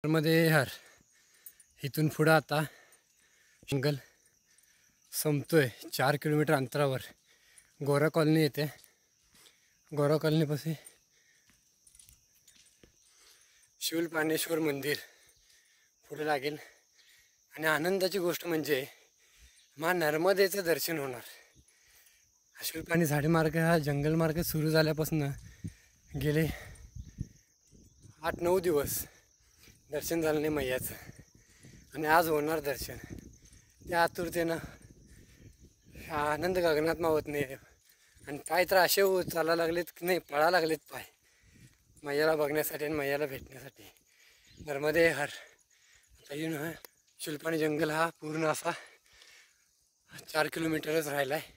मध्ये हर इथून पुढं आता जंगल संपतोय. 4 किलोमीटर अंतरावर गोरा कॉलनी येते. गोरा कॉलनीपाशी शूलपाणेश्वर मंदिर पुढे लागेल. आणि आनंदाची गोष्ट म्हणजे मा नर्मदेचं दर्शन होणार. शूलपाणी झाडी मार्ग हा जंगल मार्ग सुरू झाल्यापासून गेले 8-9 दिवस दर्शन झालं नाही मैयाचं. आणि आज होणार दर्शन. त्या आतुरतेनं आनंद गगनात मावत नाही. आणि पाय तर असे चालायला लागलेत की नाही, पळायला लागलेत पाय मैयाला बघण्यासाठी आणि मैयाला भेटण्यासाठी. नर्मदे हर. आता येऊन शूलपाणी जंगल हा पूर्ण असा 4 किलोमीटरच राहिला आहे.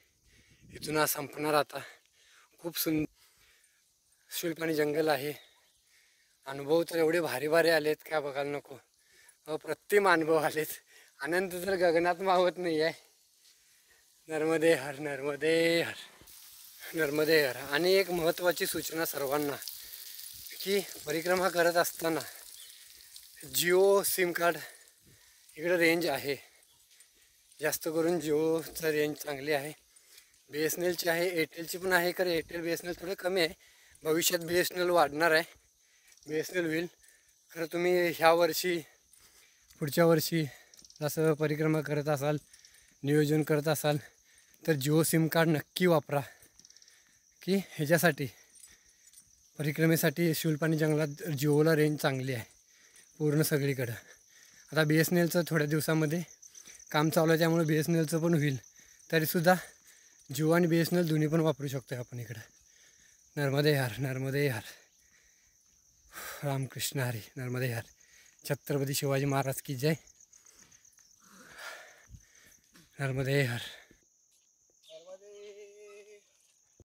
इथून हा संपणार आता. खूप शूलपाणी जंगल आहे. अनुभव तर एवढे भारी भारी आलेत काय बघायला नको. अप्रतिम अनुभव आलेत. आनंद तर गगनात मावत नाही आहे. नर्मदे हर, नर्मदे हर, नर्मदे हर. आणि एक महत्त्वाची सूचना सर्वांना की परिक्रमा करत असताना जिओ सिम कार्ड इकडं रेंज आहे. जास्त करून जिओचं रेंज चांगली आहे. BSNLची आहे, एअरटेलची पण आहे. खरं एअरटेल BSNL थोडं कमी आहे. भविष्यात BSNL वाढणार आहे. BSNL होईल. खरं तुम्ही ह्या वर्षी पुढच्या वर्षी जसं परिक्रमा करत असाल, नियोजन करत असाल तर जिओ सिम कार्ड नक्की वापरा. की ह्याच्यासाठी परिक्रमेसाठी शूलपाणी जंगलात जिओला रेंज चांगली आहे पूर्ण सगळीकडं. आता BSNLचं थोड्या दिवसामध्ये काम चालू आहे, त्यामुळे BSNLचं पण होईल. तरीसुद्धा जिओ आणि BSNL दोन्ही पण वापरू शकतो आपण इकडं. नर्मदे हर, नर्मदे हर. रामकृष्ण हरी. नर्मदे हर. छत्रपती शिवाजी महाराज की जय. नर्मदे हर.